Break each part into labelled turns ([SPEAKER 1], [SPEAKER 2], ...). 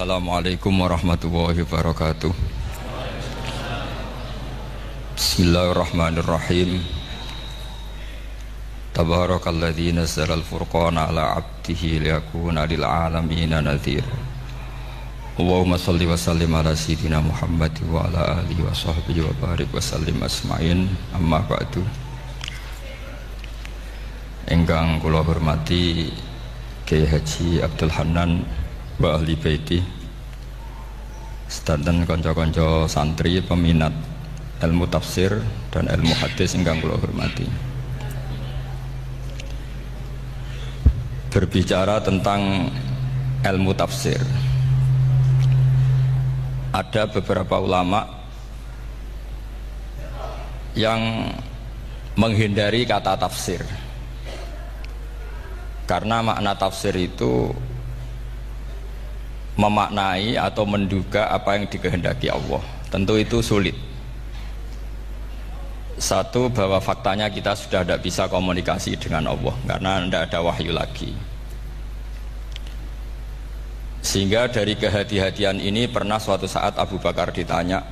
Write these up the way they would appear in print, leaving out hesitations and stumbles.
[SPEAKER 1] Assalamualaikum warahmatullahi wabarakatuh. Bismillahirrahmanirrahim. Tabarakalladzi nazzala al-furqana ala 'abdihi liyakuna lil 'alamin nadhir. Allahumma shalli wa sallim ala sayyidina Muhammad wa ala alihi wa sahbihi wa barik wa sallim asma'in. Amma ba'du. Ingkang kula hormati Kiai Haji Abdul Hanan wa ahli baiti, sedanten kanca-kanca santri peminat ilmu tafsir dan ilmu hadis ingkang kula hormati. Berbicara tentang ilmu tafsir, ada beberapa ulama yang menghindari kata tafsir karena makna tafsir itu memaknai atau menduga apa yang dikehendaki Allah. Tentu itu sulit. Satu, bahwa faktanya kita sudah tidak bisa komunikasi dengan Allah karena tidak ada wahyu lagi. Sehingga dari kehati-hatian ini pernah suatu saat Abu Bakar ditanya,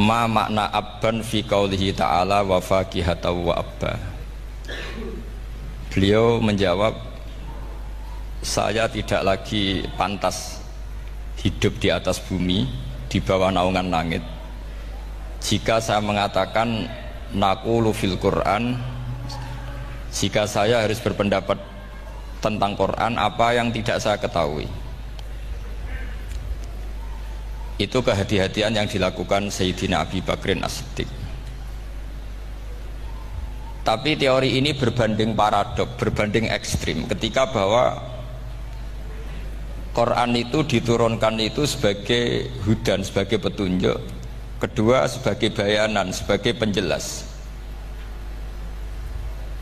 [SPEAKER 1] ma makna abban fi qaulihi ta'ala wa faqihatan wa abba. Beliau menjawab, saya tidak lagi pantas hidup di atas bumi, di bawah naungan langit, jika saya mengatakan naqulu fil Quran, jika saya harus berpendapat tentang Quran apa yang tidak saya ketahui. Itu kehati-hatian yang dilakukan Sayyidina Abi Bakrin As-Siddiq. Tapi teori ini berbanding paradok, berbanding ekstrim, ketika bahwa Quran itu diturunkan itu sebagai hudan, sebagai petunjuk, kedua sebagai bayanan, sebagai penjelas.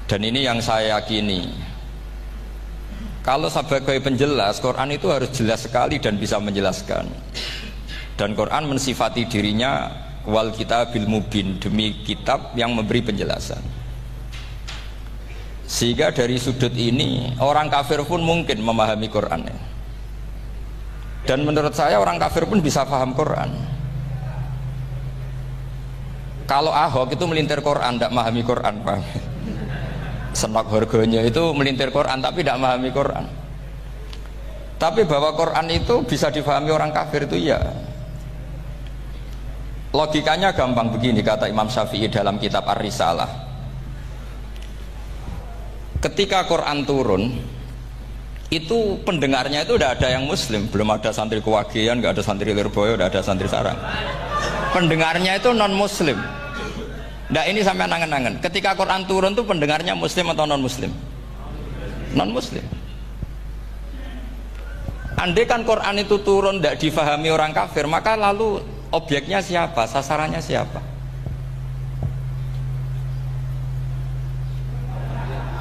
[SPEAKER 1] Dan ini yang saya yakini, kalau sebagai penjelas, Quran itu harus jelas sekali dan bisa menjelaskan. Dan Quran mensifati dirinya wal kitabil mubin, demi kitab yang memberi penjelasan. Sehingga dari sudut ini orang kafir pun mungkin memahami Quran. Dan menurut saya orang kafir pun bisa paham Quran. Kalau Ahok itu melintir Quran, tidak memahami Quran, paham? Senok harganya itu melintir Quran tapi tidak memahami Quran. Tapi bahwa Quran itu bisa difahami orang kafir itu ya. Logikanya gampang begini, kata Imam Syafi'i dalam kitab Ar-Risalah. Ketika Quran turun, itu pendengarnya itu tidak ada yang muslim, belum ada santri Kewagian, nggak ada santri Lirboyo, nggak ada santri Sarang. Pendengarnya itu non muslim. Nah ini sampai angen-angen, ketika Quran turun itu pendengarnya muslim atau non muslim? Non muslim. Andai kan Quran itu turun tidak difahami orang kafir, maka lalu objeknya siapa, sasarannya siapa?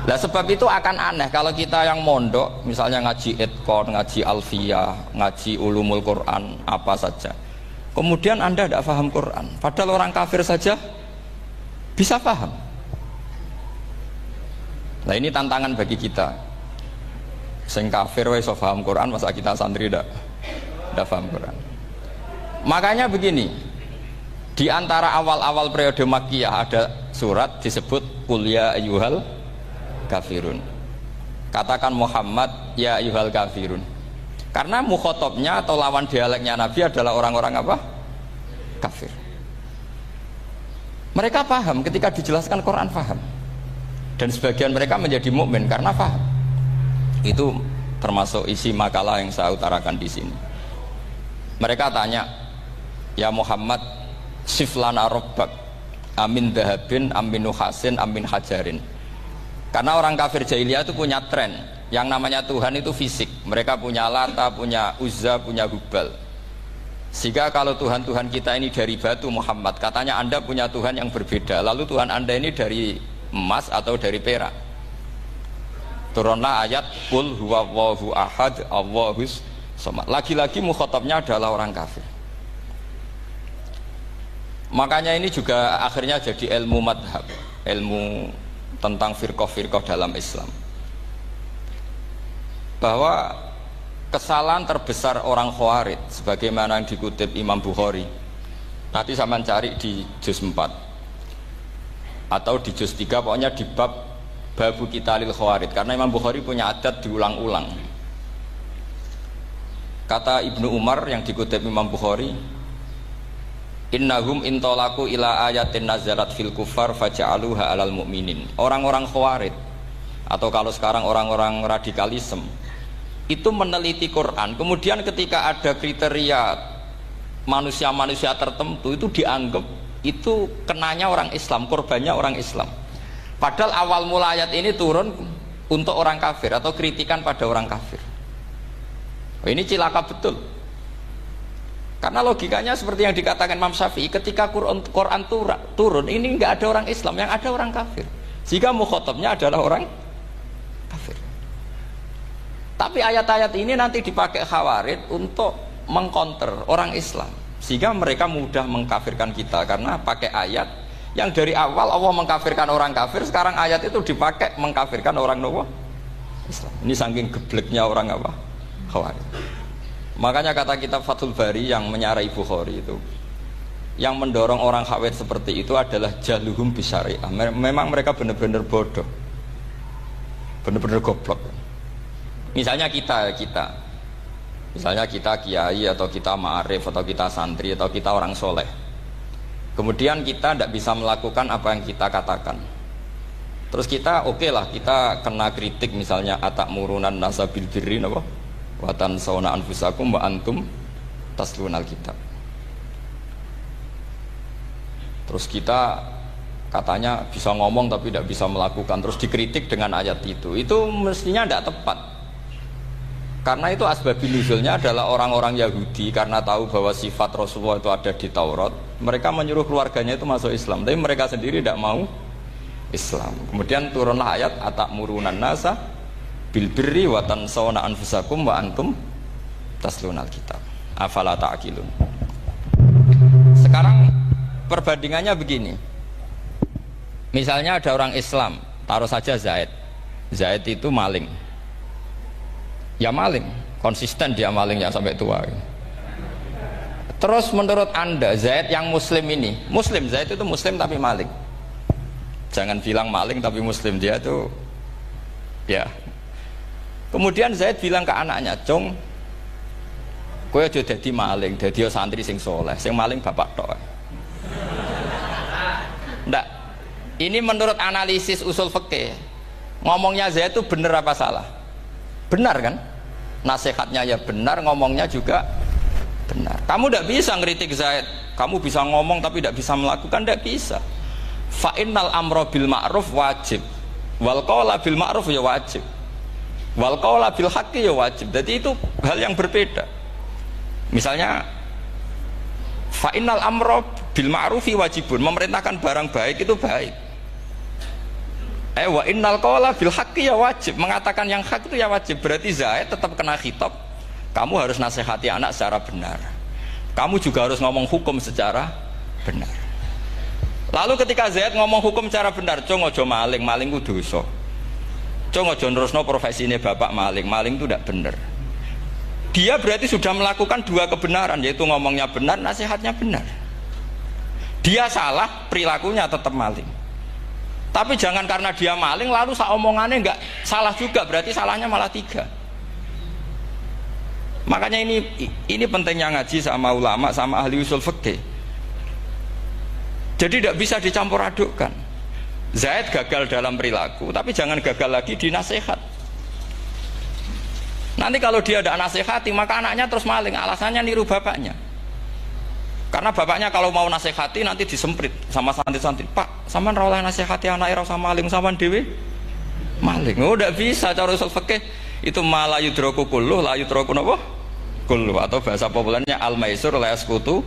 [SPEAKER 1] Nah sebab itu akan aneh kalau kita yang mondok, misalnya ngaji Idqon, ngaji Alfiyah, ngaji Ulumul Quran, apa saja, kemudian Anda tidak paham Quran, padahal orang kafir saja bisa paham. Nah ini tantangan bagi kita. Sing kafir wis paham Quran, masa kita santri tidak paham Quran. Makanya begini, di antara awal-awal periode Makkiyah ada surat disebut Qul ya ayyuhal kafirun. Katakan Muhammad ya ayyuhal kafirun. Karena mukhatabnya atau lawan dialeknya Nabi adalah orang-orang apa? Kafir. Mereka paham ketika dijelaskan Quran, paham. Dan sebagian mereka menjadi mukmin karena paham. Itu termasuk isi makalah yang saya utarakan di sini. Mereka tanya, ya Muhammad, siflana rabbak amin dahabin amin nuhasin amin hajarin. Karena orang kafir jahiliyah itu punya tren yang namanya Tuhan itu fisik. Mereka punya Lata, punya Uzza, punya Hubal. Sehingga kalau Tuhan-Tuhan kita ini dari batu Muhammad, katanya Anda punya Tuhan yang berbeda. Lalu Tuhan Anda ini dari emas atau dari perak. Turunlah ayat Qul huwallahu ahad Allahus samad. Lagi-lagi mukhatabnya adalah orang kafir. Makanya ini juga akhirnya jadi ilmu madhab, ilmu tentang firqah-firqah dalam Islam, bahwa kesalahan terbesar orang Khawarij sebagaimana yang dikutip Imam Bukhari. Nanti sampean cari di juz 4 atau di juz 3, pokoknya di bab Babu Qitalil Khawarij, karena Imam Bukhari punya adat diulang-ulang. Kata Ibnu Umar yang dikutip Imam Bukhari, innahum intolaku ila ayatin nazarat fil kufar faja'aluha alal mu'minin. Orang-orang Khawarij atau kalau sekarang orang-orang radikalisme itu meneliti Quran, kemudian ketika ada kriteria manusia-manusia tertentu itu dianggap itu kenanya orang Islam, korbannya orang Islam. Padahal awal mula ayat ini turun untuk orang kafir atau kritikan pada orang kafir. Ini cilaka betul. Karena logikanya seperti yang dikatakan Imam Syafi'i, ketika Quran turun ini nggak ada orang Islam, yang ada orang kafir. Jika mukhatabnya adalah orang kafir. Tapi ayat-ayat ini nanti dipakai Khawarij untuk mengcounter orang Islam, sehingga mereka mudah mengkafirkan kita karena pakai ayat yang dari awal Allah mengkafirkan orang kafir, sekarang ayat itu dipakai mengkafirkan orang Islam. Ini saking gebleknya orang apa? Khawarij. Makanya kata kitab Fathul Bari yang menyarai Bukhari itu, yang mendorong orang Khawarij seperti itu adalah jahluhum bisyariah. Memang mereka benar-benar bodoh, benar-benar goblok. Misalnya kita kiai atau kita ma'arif atau kita santri atau kita orang soleh, kemudian kita tidak bisa melakukan apa yang kita katakan. Terus kita oke lah, kita kena kritik misalnya atakmurunan nasabil birri apa? Watan sauna anfusakum wa antum taslunal kitab. Terus kita katanya bisa ngomong tapi tidak bisa melakukan, terus dikritik dengan ayat itu mestinya tidak tepat. Karena itu asbabun nuzulnya adalah orang-orang Yahudi karena tahu bahwa sifat Rasulullah itu ada di Taurat, mereka menyuruh keluarganya itu masuk Islam, tapi mereka sendiri tidak mau Islam. Kemudian turunlah ayat atakmurunan nasa bil birri wa tansawna anfusakum wa antum taslunal kitab afala ta'qilun. Sekarang perbandingannya begini, misalnya ada orang Islam, taruh saja Zaid itu maling, ya maling, konsisten dia malingnya sampai tua. Terus menurut anda Zaid yang muslim ini, muslim, Zaid itu muslim tapi maling, jangan bilang maling tapi muslim, dia tuh ya. Kemudian Zaid bilang ke anaknya, "Cung, kowe aja dadi maling, dadi santri sing soleh, sing maling bapak tok." Ndak. Ini menurut analisis usul fikih. Ngomongnya Zaid itu benar apa salah? Benar kan? Nasihatnya ya benar, ngomongnya juga benar. Kamu tidak bisa ngeritik Zaid. Kamu bisa ngomong tapi tidak bisa melakukan, tidak bisa. Fa innal amra bil ma'ruf wajib. Wal qawla bil ma'ruf ya wajib. Wal qawla bil haqqi ya wajib. Jadi itu hal yang berbeda. Misalnya fa innal amra bil ma'rufi wajibun, memerintahkan barang baik itu baik. Wa innal qawla bil haqqi ya wajib, mengatakan yang hak itu ya wajib. Berarti Zaid tetap kena khitab. Kamu harus nasihati anak secara benar. Kamu juga harus ngomong hukum secara benar. Lalu ketika Zaid ngomong hukum secara benar, cung ojo maling, maling ku dosa. Cung ojo nerusno profesine bapak maling, maling itu tidak benar. Dia berarti sudah melakukan dua kebenaran, yaitu ngomongnya benar, nasihatnya benar. Dia salah, perilakunya tetap maling. Tapi jangan karena dia maling lalu omongannya enggak salah juga, berarti salahnya malah tiga. Makanya ini pentingnya ngaji sama ulama, sama ahli usul fikih. Jadi tidak bisa dicampur adukkan. Zaid gagal dalam perilaku, tapi jangan gagal lagi di nasihat. Nanti kalau dia tidak nasihati, maka anaknya terus maling, alasannya niru bapaknya. Karena bapaknya kalau mau nasihati nanti disemprit sama santri-santri, "Pak, sampean ra oleh nasihati anak era sama maling, sampean dhewe maling." Oh, tidak bisa cara usul fikih. Itu malah yudroku kulluh, la yudroku napa? Kulluh, atau bahasa populernya al-maisur la yasqutu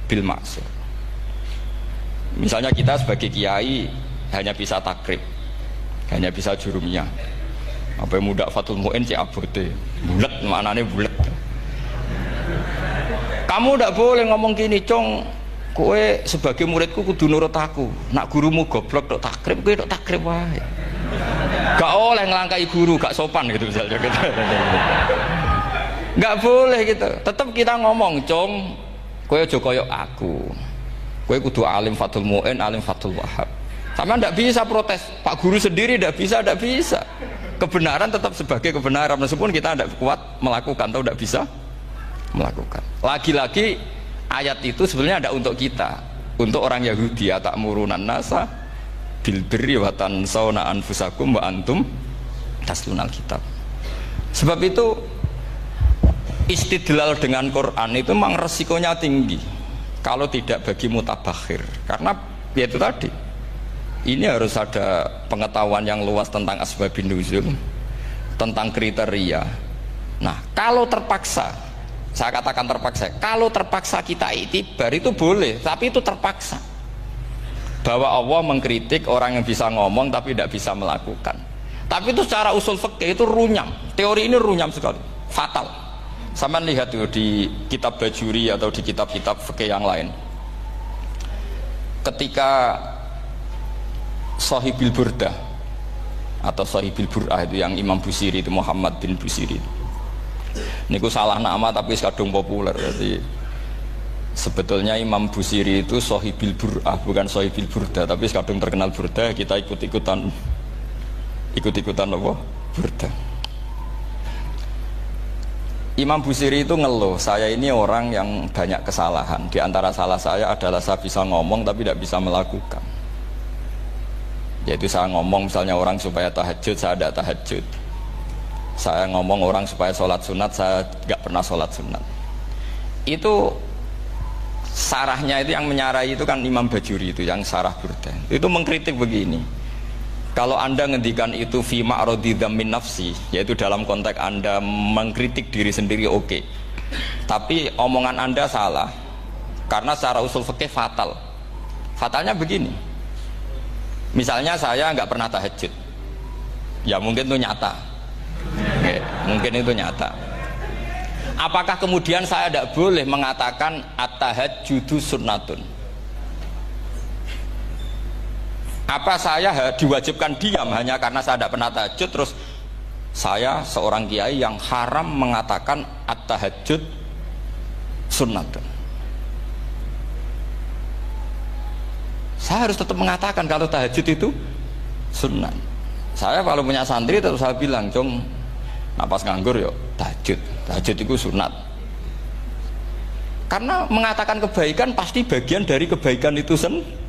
[SPEAKER 1] bil ma'sur. Misalnya kita sebagai kiai hanya bisa takrib, hanya bisa jurumiyah. Apa yang muda Fathul Mu'in cek abote, bulet, maknanya bulet. Kamu tidak boleh ngomong gini, "Cong, kowe sebagai muridku kudu nurut aku. Nak gurumu goblok tok takrib, kowe tok takrib wae." Gak oleh ngelangkai guru, gak sopan gitu misalnya gitu. Nggak boleh gitu. Tetap kita ngomong, "Cung, kowe aja koyo aku. Kowe kudu alim Fathul Mu'in, alim Fathul Wahhab." Sama ndak bisa protes. Pak guru sendiri ndak bisa. Kebenaran tetap sebagai kebenaran meskipun kita ndak kuat melakukan atau ndak bisa melakukan. Lagi-lagi ayat itu sebenarnya ada untuk kita, untuk orang Yahudi, ta'murunan nasa bil birri wa tansawna anfusakum wa antum taslunal kitab. Sebab itu istidlal dengan Quran itu memang resikonya tinggi kalau tidak bagi mutabakhir, karena ya itu tadi, ini harus ada pengetahuan yang luas tentang asbabun nuzul, tentang kriteria. Nah kalau terpaksa, saya katakan terpaksa, kalau terpaksa kita itibar itu boleh, tapi itu terpaksa, bahwa Allah mengkritik orang yang bisa ngomong tapi tidak bisa melakukan. Tapi itu secara usul fikih itu runyam, teori ini runyam sekali, fatal. Sama lihat tuh di kitab Bajuri atau di kitab-kitab fikih yang lain. Ketika Shahibil Burdah atau Shahibil Bur'ah itu yang Imam Busiri itu, Muhammad bin Busiri. Niku salah nama tapi kadung populer. Jadi sebetulnya Imam Busiri itu Shahibil Bur'ah, bukan Shahibil Burdah, tapi kadung terkenal Burdah, kita ikut-ikutan apa? Burdah. Imam Busiri itu ngeluh, saya ini orang yang banyak kesalahan. Di antara salah saya adalah saya bisa ngomong tapi tidak bisa melakukan. Yaitu saya ngomong misalnya orang supaya tahajud, saya tidak tahajud. Saya ngomong orang supaya sholat sunat, saya tidak pernah sholat sunat. Itu sarahnya itu yang menyarai itu kan Imam Bajuri itu, yang sarah Burdah. Itu mengkritik begini. Kalau Anda ngendikan itu fi ma'radi dzammin nafsi, yaitu dalam konteks Anda mengkritik diri sendiri, oke. Tapi omongan Anda salah. Karena secara usul fikih fatal. Fatalnya begini. Misalnya saya nggak pernah tahajud. Ya mungkin itu nyata. Oke, mungkin itu nyata. Apakah kemudian saya tidak boleh mengatakan at-tahajjudu sunnatun? Apa saya diwajibkan diam hanya karena saya tidak pernah tahajud, terus saya seorang kiai yang haram mengatakan at-tahajjud sunnatun? Saya harus tetap mengatakan kalau tahajud itu sunnah. Saya kalau punya santri tetap saya bilang, "Cung, napas nganggur yuk tahajud itu sunat." Karena mengatakan kebaikan pasti bagian dari kebaikan itu sendiri.